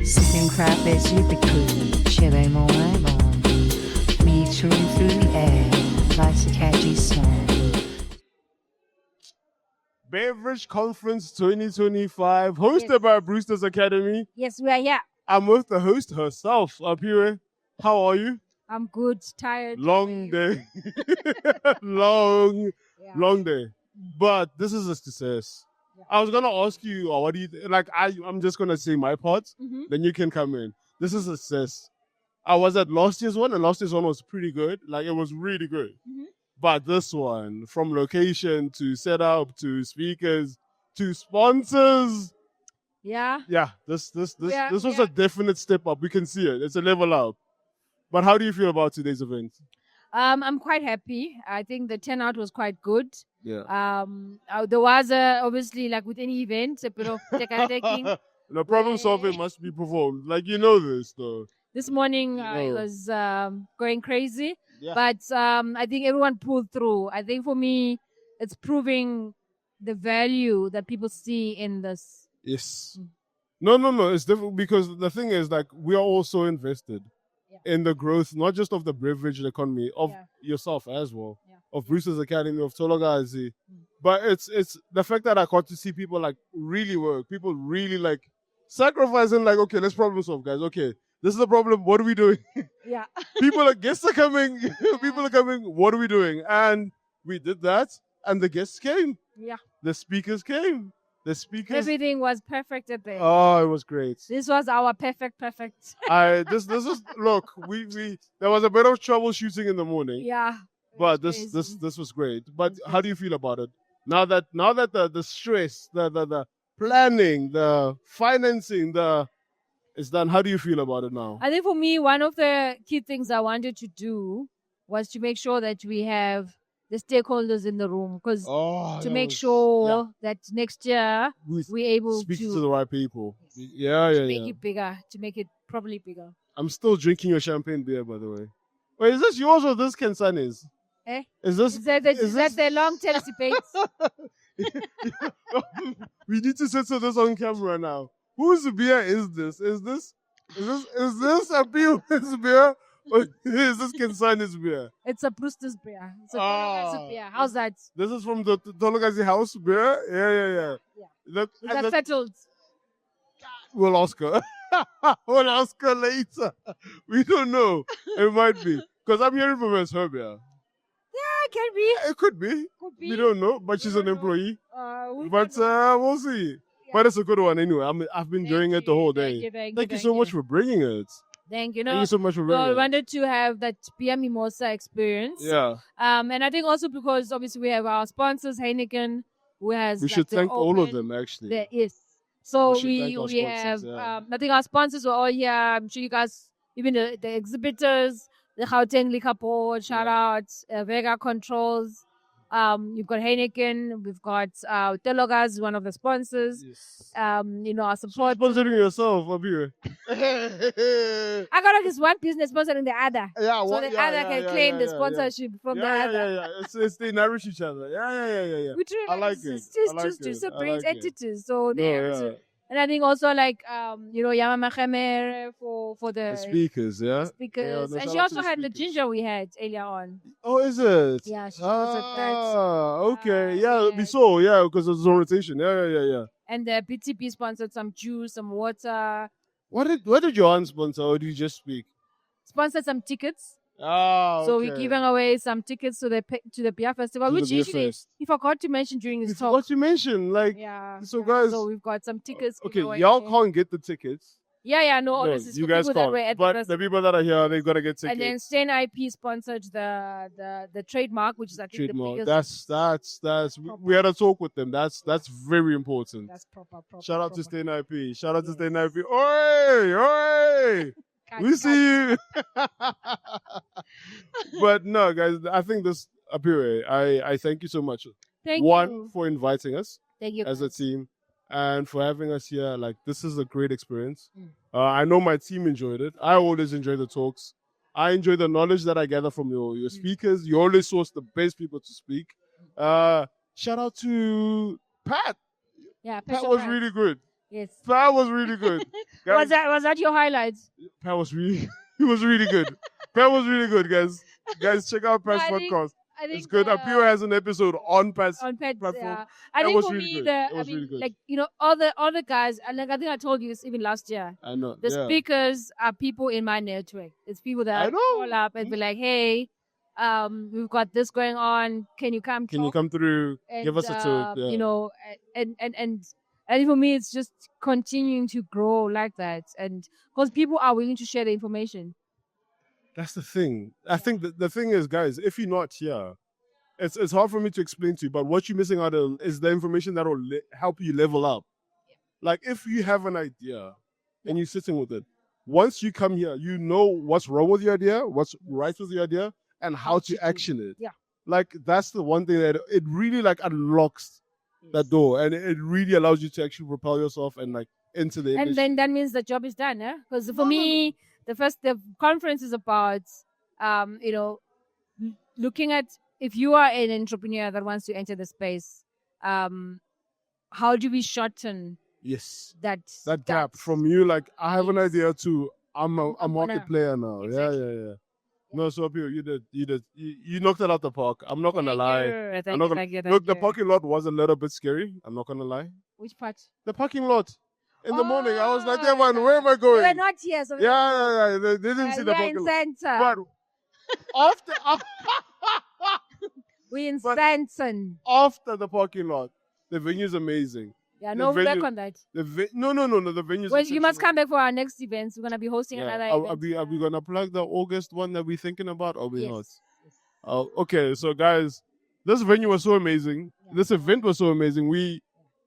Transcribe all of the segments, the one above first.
Sipping crap is ubiquitous, Chile-Mawela. Metering through the air, like a catchy song. Beverage Conference 2025, hosted by Brewsters Academy. Yes, we are here. I'm with the host herself, Apiwe. How are you? I'm good, tired. Long day. long day. But this is a success. Yeah. I was going to ask you, what do you like? I'm just going to say my part, then you can come in. This is a success. I was at last year's one, and last year's one was pretty good. Like, it was really good. But this one, from location to setup to speakers to sponsors, Yeah. this was a definite step up. We can see it. It's a level up. But how do you feel about today's event? I'm quite happy. I think the turnout was quite good. Yeah. There was obviously, like with any event, a bit of taking. The problem solving must be performed. Like, you know this, though. This morning it was going crazy. Yeah. But I think everyone pulled through. I think for me, it's proving the value that people see in this. Yes. No. It's different because the thing is, like, we are also invested in the growth, not just of the beverage economy, of yourself as well, of Brewsters Academy, of Tolokazi. But it's the fact that I got to see people like really work, people really like sacrificing, like, okay, let's problem solve, guys. Okay, this is the problem. What are we doing? Yeah. Guests are coming. People are coming. What are we doing? And we did that, and the guests came. Yeah. The speakers came. Everything was perfect at the end. Oh, it was great. This was our perfect. This was look. We there was a bit of troubleshooting in the morning. Yeah. But this was great. But how do you feel about it? Now that the stress, the planning, the financing, is done. How do you feel about it now? I think for me, one of the key things I wanted to do was to make sure that we have the stakeholders in the room, because make sure that next year we're able speak to to the right people. Make it bigger, to make it probably bigger. I'm still drinking your champagne beer, by the way. Wait, is this yours or this Nxusani's? Eh? Is that the long tail debates? We need to censor this on camera now. Whose beer is this? Is this Apiwe's beer? Or is this Nxusani's beer? It's a Brewsters beer. It's a Tolokazi beer. How's that? This is from the Tolokazi house beer? Yeah. That's settled. We'll ask her. We'll ask her later. We don't know. It might be. Because I'm hearing from her it's her beer. Yeah, it can be. It could be. We don't know. But she's an employee. We'll see. Yeah. But it's a good one anyway. I've been enjoying it the whole day. Thank you so much for bringing it. Thank you. Thank you so much for bringing it. We wanted to have that beer mimosa experience. Yeah. And I think also because obviously we have our sponsors, Heineken, who has. We should thank all of them actually. There is. So we have. I think our sponsors were all here. I'm sure you guys, even the exhibitors, the Gauteng Liquor Board, shout out, Vega Controls. You've got Heineken, we've got Tolokazi, one of the sponsors. Yes. Our support. Sponsoring yourself, Apiwe. I got this one business sponsoring the other. Yeah, so the other can claim the sponsorship from the other. Yeah. They nourish each other. Yeah. We try I like it. Just to separate entities. So they have to. And I think also like Yama Machemer for the speakers, Speakers. And she also had the ginger we had earlier on. Oh, is it? Yeah, she was at that. Okay. We saw, because of the rotation. Yeah. And the BTP sponsored some juice, some water. What did Johan sponsor, or did you just speak? Sponsored some tickets. Okay. So we're giving away some tickets to the beer festival, which usually you forgot to mention during this talk. What you mentioned, so guys. So we've got some tickets. Okay, y'all can't get the tickets. No, this is you for guys people can't. That were at but the people that are here, they gotta get tickets. And then Steyn IP sponsored the trademark, which is I think trademark. The biggest. That's we had a talk with them. That's very important. That's proper. Shout out to Steyn IP. Shout out to Steyn IP. Oi! We see you. But no, guys, I think this Apiwe, I thank you so much. Thank you for inviting us. Thank you as a team, and for having us here. Like, this is a great experience. I know my team enjoyed it. I always enjoy the talks. I enjoy the knowledge that I gather from your speakers. You always source the best people to speak. Shout out to Pat. Yeah, Pat was really good. Yes. That was really good. Guys, Was that your highlights? Pat was really, he was really good. Pat was really good, guys. Guys, check out Pat's podcast. I think It's good. Apiwe has an episode on Pat's Pets. platform. Yeah. I It think was for really me, good. the It was really good. like all the guys, and like I think I told you this even last year. I know. The yeah. speakers are people in my network. It's people that I know. call up and be like, "Hey, we've got this going on. Can you come? Can you come through? Give us a tour. Yeah. You know, and for me, it's just continuing to grow like that, and because people are willing to share the information. That's the thing. I think the thing is, guys, if you're not here, it's hard for me to explain to you, but what you're missing out on is the information that will help you level up. Like, if you have an idea and you're sitting with it, once you come here, you know what's wrong with your idea, what's right with your idea, and how to action it. Yeah. Like, that's the one thing that it really, like, unlocks that door, and it really allows you to actually propel yourself and, like, into the industry. And then that means the job is done, eh? Because for me, the conference is about, looking at if you are an entrepreneur that wants to enter the space, how do we shorten that gap from you? Like, I have an idea to I'm a market player now. Exactly. Yeah. No, so Apiwe, you knocked it out the park. I'm not gonna lie. Thank you. Look, the parking lot was a little bit scary. I'm not gonna lie. Which part? The parking lot. In the morning, I was like, "Yeah, man, where am I going?" We're not here, so yeah. They didn't see the parking lot. Center. But after we in Stanton. After the parking lot, the venue is amazing. Yeah, no back on that. No. The venue. Well, you must come back for our next event. We're gonna be hosting another event. Are we gonna plug the August one that we're thinking about, or we not? Yes. Okay, so guys, this venue was so amazing. Yeah. This event was so amazing.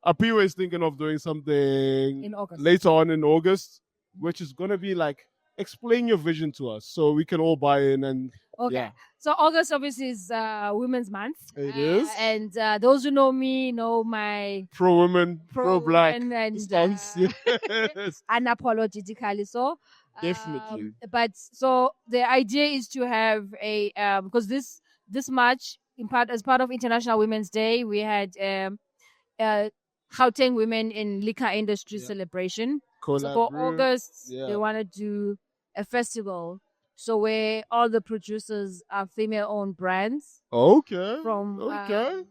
Apiwe is thinking of doing something in August. Later on in August, which is gonna be like, explain your vision to us so we can all buy in and. Okay. Yeah. So August obviously is Women's Month. It is. And those who know me know my pro-women, pro-black stance. Yes. Unapologetically so. Definitely. But so the idea is to have a because this March as part of International Women's Day, we had Gauteng Women in Liquor Industry celebration. So for August, they want to do a festival. So where all the producers are female-owned brands. Okay. From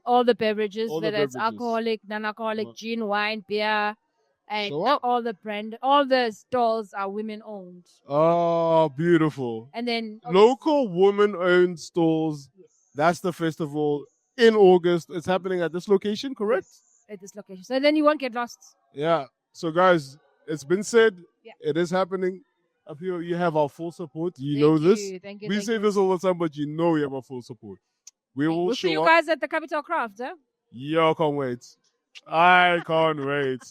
all the beverages, whether it's alcoholic, non-alcoholic, gin, wine, beer, and all the stalls are women-owned. Oh, beautiful. And then local women-owned stalls. Yes. That's the festival in August. It's happening at this location, correct? Yes, at this location. So then you won't get lost. Yeah. So guys, it's been said. Yeah. It is happening. Apiwe, you have our full support. You know this. Thank you. We say this all the time, but you know we have our full support. We'll see you guys at the Capital Craft, huh? Yeah, I can't wait. I can't wait.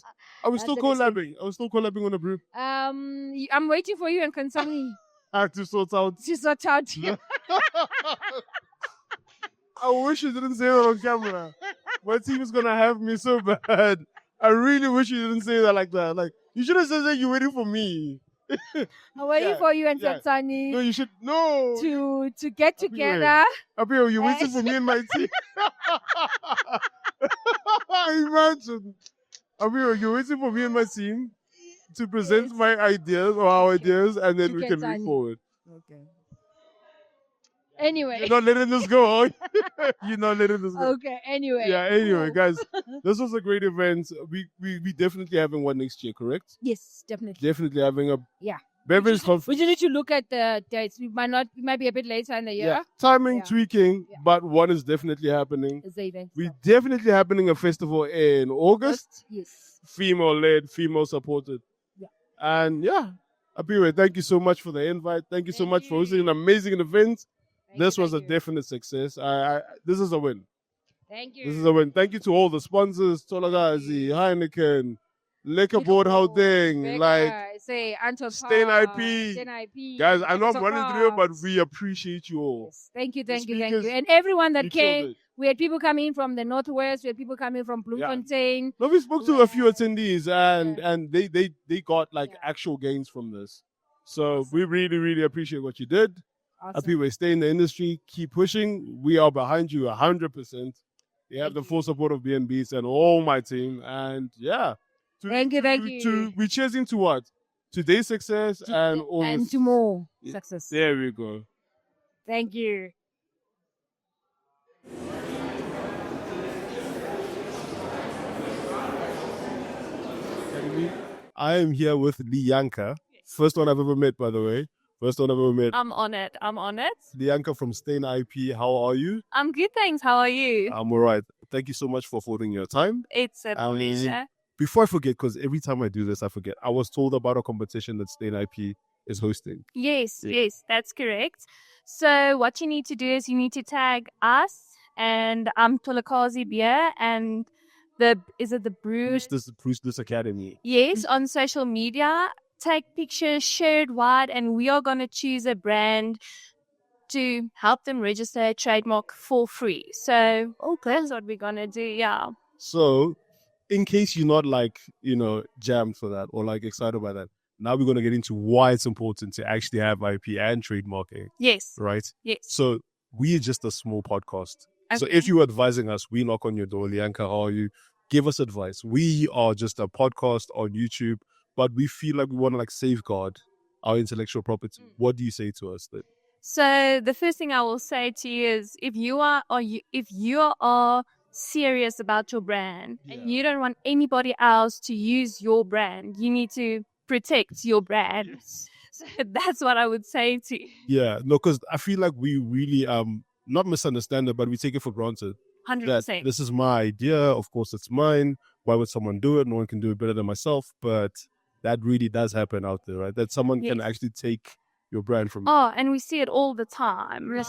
Are we still collabing? Are we still collabing on the brew? I'm waiting for you and Nxusani. I have to sort out. I wish you didn't say that on camera. My team is gonna have me so bad. I really wish you didn't say that like that. Like, you should have said that you're waiting for me. I'm waiting for you and Nxusani. No, you should to get together. Apiwe, you're waiting for me and my team. Imagine. Apiwe, you're waiting for me and my team to present my ideas or our ideas, and then we can move forward. Okay. Anyway. You're not letting this go. You're not letting this go. Okay, anyway. Yeah, anyway, guys. This was a great event. We definitely having one next year, correct? Yes, definitely. Definitely having a beverage conference. We just need to look at the dates. We might be a bit later in the year. Yeah. Timing, tweaking, but one is definitely happening. It's the event. We're definitely having a festival in August. Yes. Female-led, female-supported. Yeah. And Apiwe, thank you so much for the invite. Thank you so much for hosting an amazing event. This was a definite success. This is a win. Thank you. This is a win. Thank you to all the sponsors, Tolokazi, Heineken, Liquor Board Gauteng, Steyn IP. Guys, I know I'm running through it, but we appreciate you all. Yes. Thank you. And everyone that came. We had people coming from the Northwest. We had people coming from Bloemfontein. No, we spoke to a few attendees, and they got actual gains from this. So we really, really appreciate what you did. Awesome. Apiwe, stay in the industry, keep pushing. We are behind you 100%. You have the full support of BNBs and all my team. And thank you. We're chasing to what? today's success and all and to more success. There we go. Thank you. I am here with Lianca. First one I've ever met, by the way. First one I've ever met. I'm on it. Lianca from Steyn IP. How are you? I'm good, thanks. How are you? I'm all right. Thank you so much for affording your time. It's a pleasure. Before I forget, because every time I do this, I forget. I was told about a competition that Steyn IP is hosting. Yes, that's correct. So what you need to do is you need to tag us and Tolokazi Beer and the Brews? This is Brewsters Academy. Yes, on social media. Take pictures, share it wide, and we are going to choose a brand to help them register a trademark for free. So that's what we're going to do, yeah. So in case you're not jammed for that or excited by that, now we're going to get into why it's important to actually have IP and trademarking. Yes. Right? Yes. So we're just a small podcast. Okay. So if you're advising us, we knock on your door. Lianca, how are you? Give us advice. We are just a podcast on YouTube, but we feel like we want to safeguard our intellectual property. What do you say to us then? So the first thing I will say to you is if you are serious about your brand and you don't want anybody else to use your brand, you need to protect your brand. Yes. So that's what I would say to you. Yeah, no, because I feel like we really not misunderstand it, but we take it for granted. 100%. That this is my idea. Of course, it's mine. Why would someone do it? No one can do it better than myself. But that really does happen out there, right? That someone can actually take your brand from you. Oh, and we see it all the time.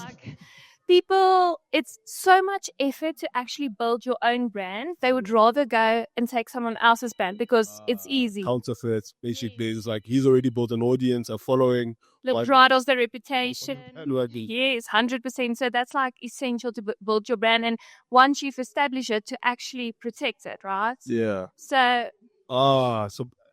People, it's so much effort to actually build your own brand. They would rather go and take someone else's brand because it's easy. Counterfeit, basically. It's like he's already built an audience, a following. Rattles the reputation. Yes, 100%. So that's essential to build your brand. And once you've established it, to actually protect it, right? Yeah. So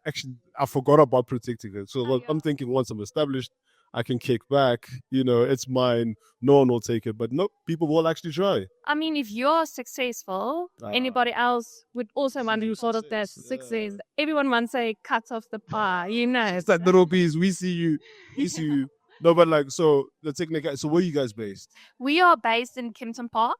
actually, I forgot about protecting it. So I'm thinking once I'm established, I can kick back, it's mine, no one will take it. But no, people will actually try. I mean, if you're successful, anybody else would also want to be part of that success. Everyone wants a cut off the pie, It's that little piece, we see you. No, but so the technique, so where are you guys based? We are based in Kempton Park.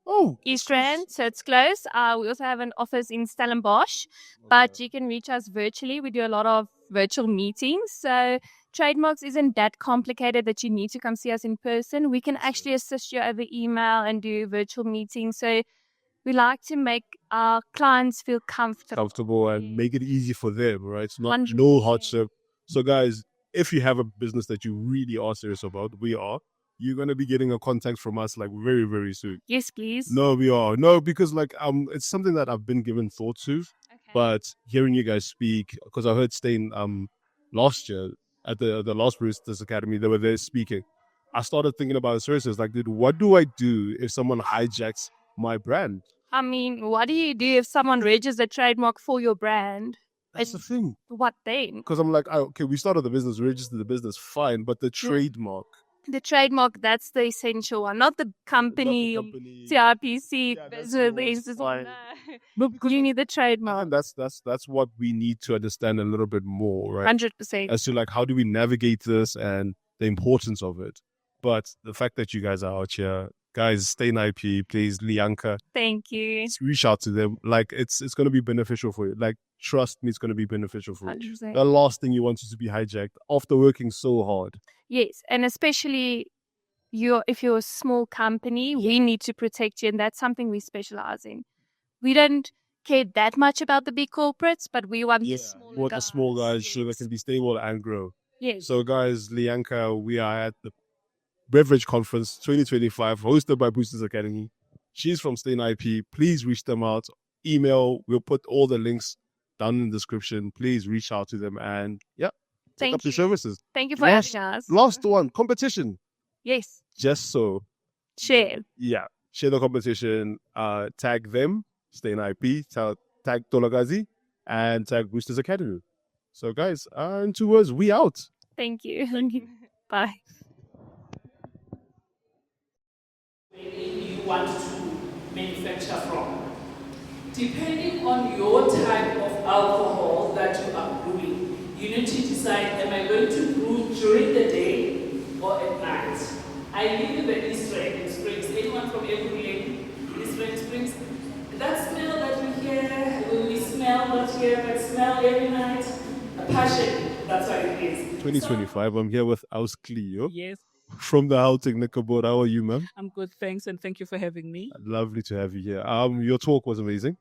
Oh, East Rand, so it's close. We also have an office in Stellenbosch, but you can reach us virtually. We do a lot of virtual meetings. So trademarks isn't that complicated that you need to come see us in person. We can actually assist you over email and do virtual meetings. So we like to make our clients feel comfortable and make it easy for them, right? It's not 100%. No hardship. So guys, if you have a business that you really are serious about, you're going to be getting a contact from us very, very soon. Yes, please. No, we are. No, because it's something that I've been given thought to. Okay. But hearing you guys speak, because I heard Steyn last year at the last Brewsters Academy, they were there speaking. I started thinking about it seriously. It's dude, what do I do if someone hijacks my brand? I mean, what do you do if someone registers a trademark for your brand? That's the thing. What then? Because I'm okay, we started the business, registered the business, fine, but the trademark. The trademark, that's the essential one, not the company, CRPC, business. No, you need the trademark. And that's what we need to understand a little bit more, right? 100%. As to how do we navigate this and the importance of it. But the fact that you guys are out here, guys, Steyn IP, please, Lianca. Thank you. Reach out to them. It's going to be beneficial for you. Trust me, it's going to be beneficial for you. 100%. The last thing you want is to be hijacked after working so hard. Yes, and especially if you're a small company, we need to protect you, and that's something we specialize in. We don't care that much about the big corporates, but we want the small guys so they can be stable and grow. Yes. So guys, Lianca, we are at the Beverage Conference 2025, hosted by Brewsters Academy. She's from Steyn IP. Please reach them out. Email. We'll put all the links down in the description. Please reach out to them and take up the services. Thank you for having us. Last one, competition. Yes. Just so. Share. Yeah. Share the competition. Tag them, Steyn IP, tag Tolokazi, and tag Brewsters Academy. So guys, in 2 words, we out. Thank you. Thank you. Bye. Where you want to manufacture from. Depending on your type of alcohol that you are brewing, you need to decide, am I going to brew during the day or at night? I live in the East Rand in Springs. Anyone from Apiwe, East Rand Springs? That smell that we hear, we smell not here, but smell every night, a passion, that's what it is. 2025, I'm here with Cleo. Yes. From the Gauteng board. How are you, ma'am? I'm good, thanks, and thank you for having me. Lovely to have you here. Your talk was amazing.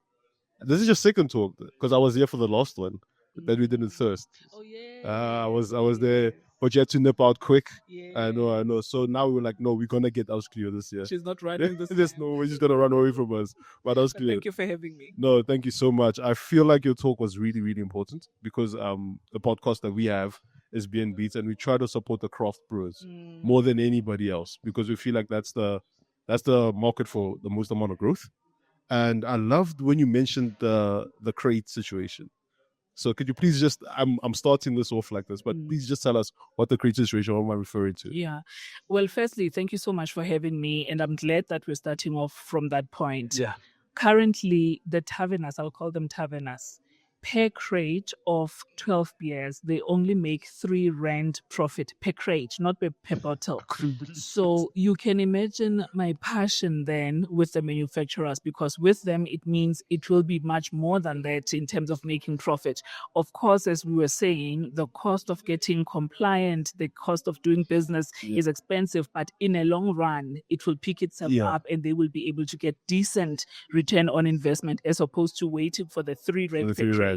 This is your second talk, because I was here for the last one that we did in Thirst. Oh yeah. I was there, but you had to nip out quick. Yeah. I know. So now we're like, no, we're gonna get Cleo this year. She's not running this. There's no way she's gonna run away from us. But Cleo. Thank you for having me. No, thank you so much. I feel like your talk was really, really important because the podcast that we have is Being Beats, and we try to support the craft brewers more than anybody else because we feel like that's the market for the most amount of growth. And I loved when you mentioned the crate situation. So could you please just, I'm starting this off like this, but please just tell us what the crate situation, what am I referring to? Yeah. Well, firstly, thank you so much for having me, and I'm glad that we're starting off from that point. Yeah. Currently, the tavernas, I'll call them tavernas, per crate of 12 beers, they only make 3 rand profit per crate, not per bottle. So you can imagine my passion then with the manufacturers, because with them, it means it will be much more than that in terms of making profit. Of course, as we were saying, the cost of getting compliant, the cost of doing business is expensive, but in a long run, it will pick itself up and they will be able to get decent return on investment as opposed to waiting for the 3 rand per crate.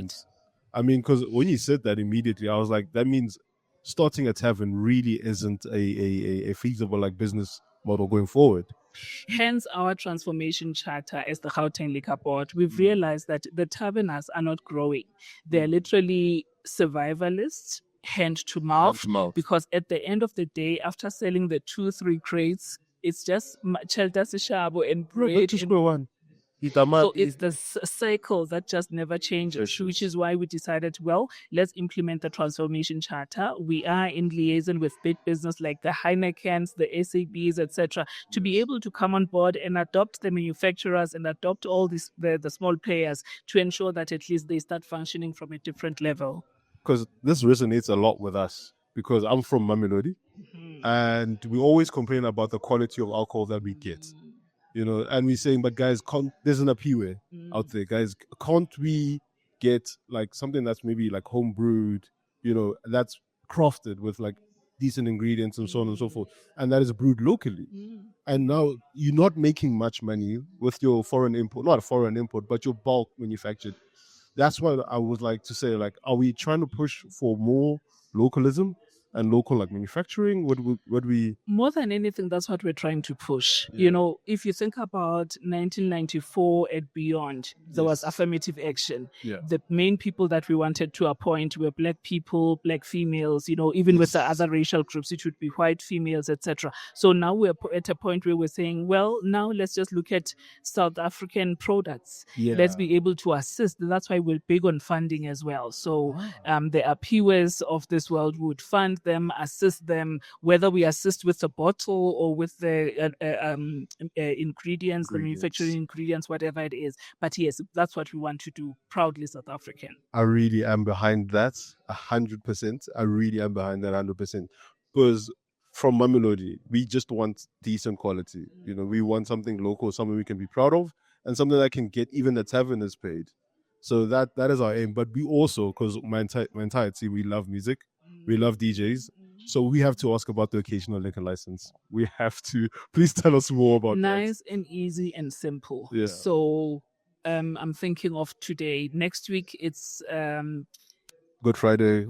I mean, because when you said that immediately, I was like, that means starting a tavern really isn't a feasible like business model going forward. Hence our transformation charter as the Gauteng Liquor Board. We've realized that the tavernas are not growing. They're literally survivalists, hand to mouth, because at the end of the day, after selling the 2-3 crates, it's just chelta sishabo and bread. So it's the cycle that just never changes, which is why we decided, well, let's implement the transformation charter. We are in liaison with big business like the Heinekens, the SABs, etc., to be able to come on board and adopt the manufacturers and adopt all these the small players to ensure that at least they start functioning from a different level. Because this resonates a lot with us, because I'm from Mamelodi, and we always complain about the quality of alcohol that we get. You know, and we're saying, but guys, there's an Apiwe out there, guys. Can't we get like something that's maybe like home brewed, you know, that's crafted with like decent ingredients and so on and so forth, and that is brewed locally. And now you're not making much money with your foreign import, not a foreign import, but your bulk manufactured. That's why I would like to say, like, are we trying to push for more localism and local like manufacturing? Would we more than anything, that's what we're trying to push. You know, if you think about 1994 and beyond, there was affirmative action. The main people that we wanted to appoint were black people, black females, you know, even with the other racial groups, it would be white females, etc. So now we're at a point where we're saying, well, now let's just look at South African products. Let's be able to assist. That's why we're big on funding as well. So the Apiwes of this world would fund them, assist them, whether we assist with the bottle or with the ingredients, the manufacturing ingredients, whatever it is. But yes, that's what we want to do. Proudly South African. I really am behind that 100%. I really am behind that 100%. Because from Mamelodi, we just want decent quality. You know, we want something local, something we can be proud of, and something that can get even the taverners paid. So that is our aim. But we also, because my entire team, we love music. We love DJs. So we have to ask about the occasional liquor license. We have to. Please tell us more about that. Nice and easy and simple. So I'm thinking of today. Next week, it's Good Friday.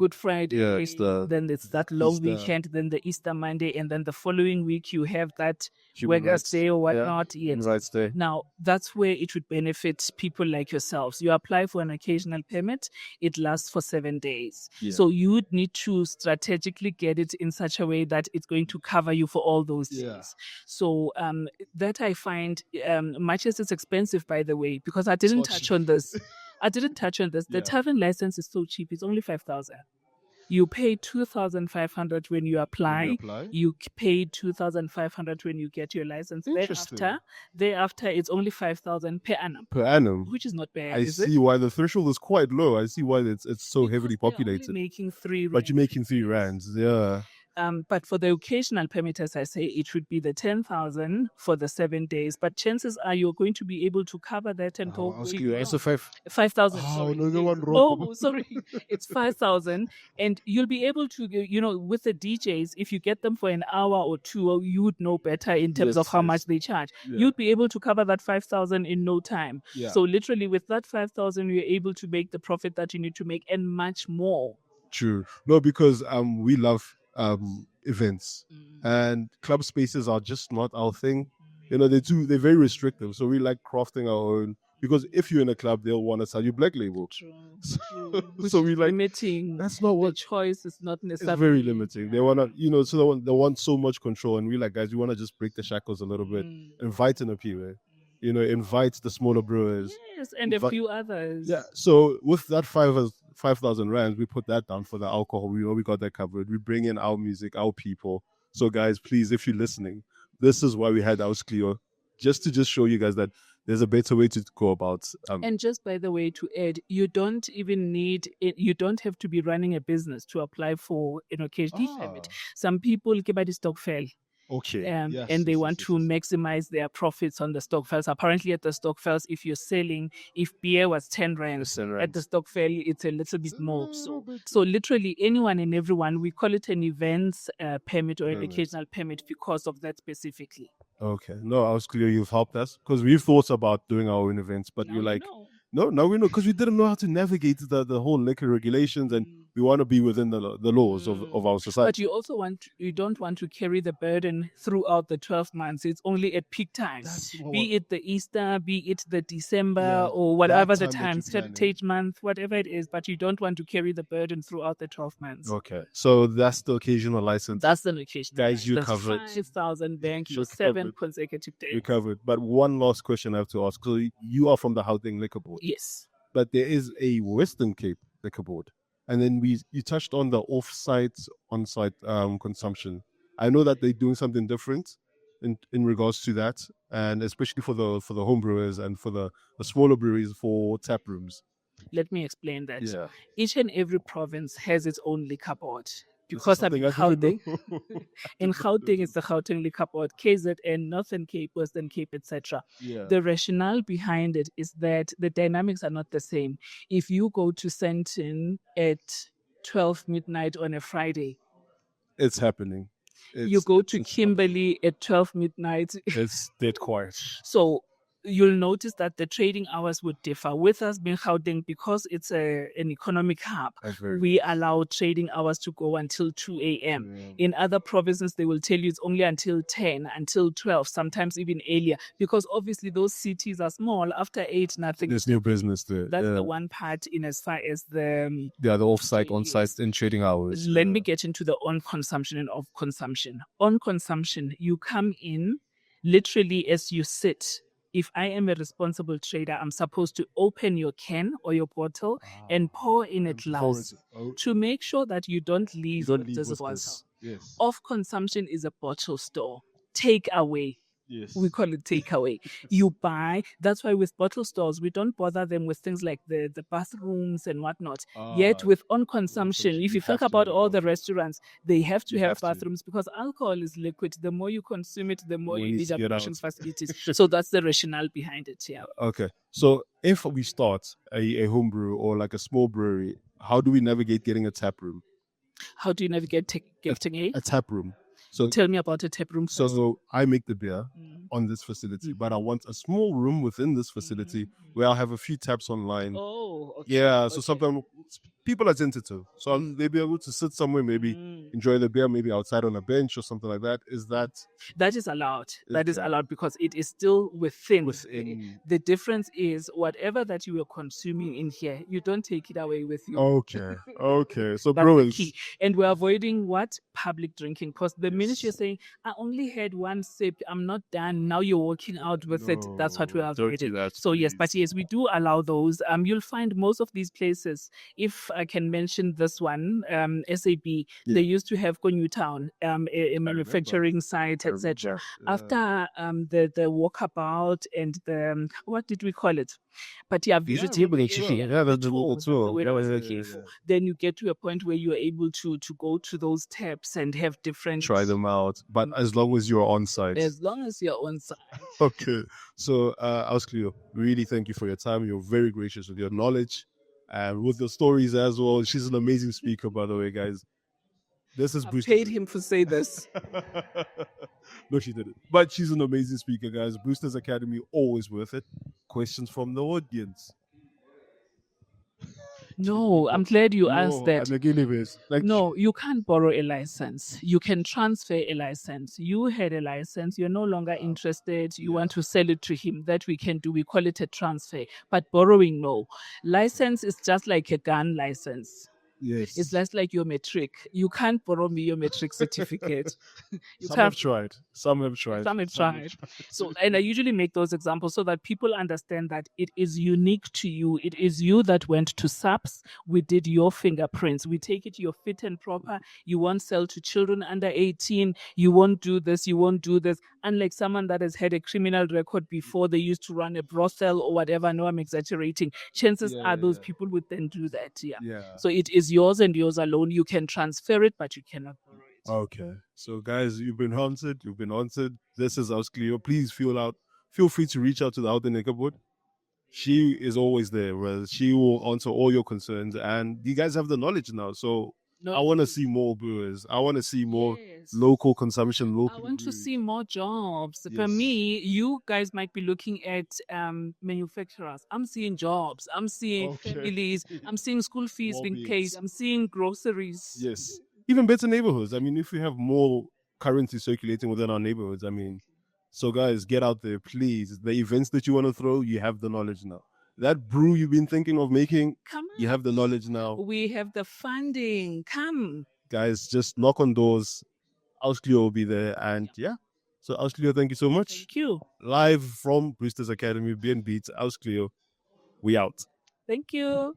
Yeah, then it's that long weekend, then the Easter Monday, and then the following week you have that Workers' Day or whatnot. Human Rights Day. Now, that's where it would benefit people like yourselves. You apply for an occasional permit, it lasts for 7 days. So you would need to strategically get it in such a way that it's going to cover you for all those days. So that I find, much as it's expensive, by the way, because I didn't touch on this. The tavern license is so cheap. It's only 5,000. You pay 2,500 when you apply. You pay 2,500 when you get your license. Thereafter, it's only 5,000 per annum. Per annum, which is not bad. I see why the threshold is quite low. I see why it's so heavily populated. Making 3 but you're making 3 rands, yeah. But for the occasional permit, as I say, it should be the 10,000 for the 7 days. But chances are you're going to be able to cover that and I'll ask you. It's a 5,000. Sorry, it's 5,000, and you'll be able to, with the DJs, if you get them for an hour or 2, you would know better in terms of how much they charge. Yeah. You'd be able to cover that 5,000 in no time. Yeah. So literally, with that 5,000, you're able to make the profit that you need to make and much more. True. No, because we love events, and club spaces are just not our thing. They're very restrictive, so we like crafting our own, because if you're in a club, they'll want to sell you black label. True. So we like limiting. That's not what the choice is not necessarily. It's very limiting. They want to, so they want so much control, and we like, guys, we want to just break the shackles a little bit. Invite an Apiwe, invite the smaller brewers. Yes, and a few others. Yeah. So with that 5,000 rands, we put that down for the alcohol. We got that covered. We bring in our music, our people. So guys, please, if you're listening, this is why we had our Cleo, just to show you guys that there's a better way to go about. And just by the way, to add, you don't even need it. You don't have to be running a business to apply for an occasional permit. Some people get by the stock fail. Okay. And they want to maximize their profits on the stock fails. Apparently, at the stock fails, if you're selling, if beer was 10 rands, at the stock fail, it's a little bit more. So literally, anyone and everyone, we call it an events permit or an occasional permit because of that specifically. Okay. No, I was clear. You've helped us, because we've thought about doing our own events, but you're like, no, now we know, because we didn't know how to navigate the whole liquor regulations, and we want to be within the laws of our society. But you don't want to carry the burden throughout the 12 months. It's only at peak times, be it the Easter, be it the December, or whatever the time, Heritage Month, whatever it is. But you don't want to carry the burden throughout the 12 months. Okay, so that's the occasional license. That's the occasional. Guys, you covered 5,000 bank for 7 consecutive days. You covered. But one last question I have to ask. So you are from the Gauteng Liquor Board. Yes. But there is a Western Cape Liquor Board. And then you touched on the off-site, on-site consumption. I know that they're doing something different in regards to that, and especially for the home brewers and for the smaller breweries for tap rooms. Let me explain that. Yeah. Each and every province has its own liquor board. Because I'm in Gauteng. In Gauteng, it's the Gauteng Liquor Board, KZN, Northern Cape, Western Cape, etc. Yeah. The rationale behind it is that the dynamics are not the same. If you go to Steyn at 12 midnight on a Friday, it's happening. You go to Kimberley at 12 midnight. It's dead quiet. So you'll notice that the trading hours would differ. With us being Gauteng, because it's an economic hub, we allow trading hours to go until 2 a.m. Yeah. In other provinces, they will tell you it's only until 10, until 12, sometimes even earlier, because obviously those cities are small. After 8, nothing. There's new business there. That's the one part in as far as the off-site, on-site, and trading hours. Let me get into the on-consumption and off-consumption. On-consumption, you come in literally as you sit. If I am a responsible trader, I'm supposed to open your can or your bottle and pour in a glass to make sure that you don't leave this bottle. Yes. Off consumption is a bottle store. Take away. Yes. We call it takeaway. You buy. That's why with bottle stores, we don't bother them with things like the bathrooms and whatnot. Yet with on consumption, if you think about all the restaurants, they have to have bathrooms because alcohol is liquid. The more you consume it, the more you need absorption facilities. So that's the rationale behind it. Yeah. Okay. So if we start a home brew or like a small brewery, how do we navigate getting a tap room? How do you navigate getting a tap room? So tell me about a tap room. So I make the beer on this facility, but I want a small room within this facility where I'll have a few taps online. Oh, okay. Yeah, so sometimes people are tentative. So they'll be able to sit somewhere, maybe enjoy the beer, maybe outside on a bench or something like that. Is that? That is allowed. That is allowed because it is still within. The difference is whatever that you are consuming in here, you don't take it away with you. Okay. So brewers. And we're avoiding what? Public drinking. Because the minute you're saying, I only had one sip, I'm not done, now you're walking out with it. That's what we are avoiding. So yes, but yes, we do allow those. You'll find most of these places, if I can mention this one, SAB, they used to have Newtown, a manufacturing site, etc. After the walkabout and the, what did we call it? But yeah, vegetable actually. Then you get to a point where you're able to go to those taps and have different. Try them out, but as long as you're on site. As long as you're on site. Okay. So, I was Cleo. Really thank you for your time. You're very gracious with your knowledge and with your stories as well. She's an amazing speaker, by the way, guys. This is Brewsters. Paid him to say this. No, she didn't. But she's an amazing speaker, guys. Brewsters Academy, always worth it. Questions from the audience. No, I'm glad you asked that. No, you can't borrow a license. You can transfer a license. You had a license. You're no longer interested. You want to sell it to him. That we can do. We call it a transfer. But borrowing, no. License is just like a gun license. Yes. It's just like your matric. You can't borrow me your matric certificate. Some have tried. Some have tried. So, and I usually make those examples so that people understand that it is unique to you. It is you that went to SAPS. We did your fingerprints. We take it, you're fit and proper. You won't sell to children under 18. You won't do this. You won't do this. Unlike someone that has had a criminal record before, they used to run a brothel or whatever. No, I'm exaggerating. Chances are those people would then do that. Yeah. So it is yours and yours alone. You can transfer it, but you cannot borrow it. Okay. So, guys, you've been haunted. You've been haunted. This is us, Cleo. Please feel free to reach out to the Gauteng board. She is always there. Well, she will answer all your concerns. And you guys have the knowledge now. So, I want to see more brewers. I want to see more local consumption. I want to see more jobs. For me, you guys might be looking at manufacturers. I'm seeing jobs. I'm seeing families. I'm seeing school fees being paid. I'm seeing groceries. Yes. Even better neighborhoods. I mean, if we have more currency circulating within our neighborhoods, I mean, so guys, get out there, please. The events that you want to throw, you have the knowledge now. That brew you've been thinking of making, you have the knowledge now. We have the funding. Come. Guys, just knock on doors. Aus Cleo will be there. And so Aus Cleo, thank you so much. Thank you. Live from Brewsters Academy, BN Beats, Aus Cleo. We out. Thank you.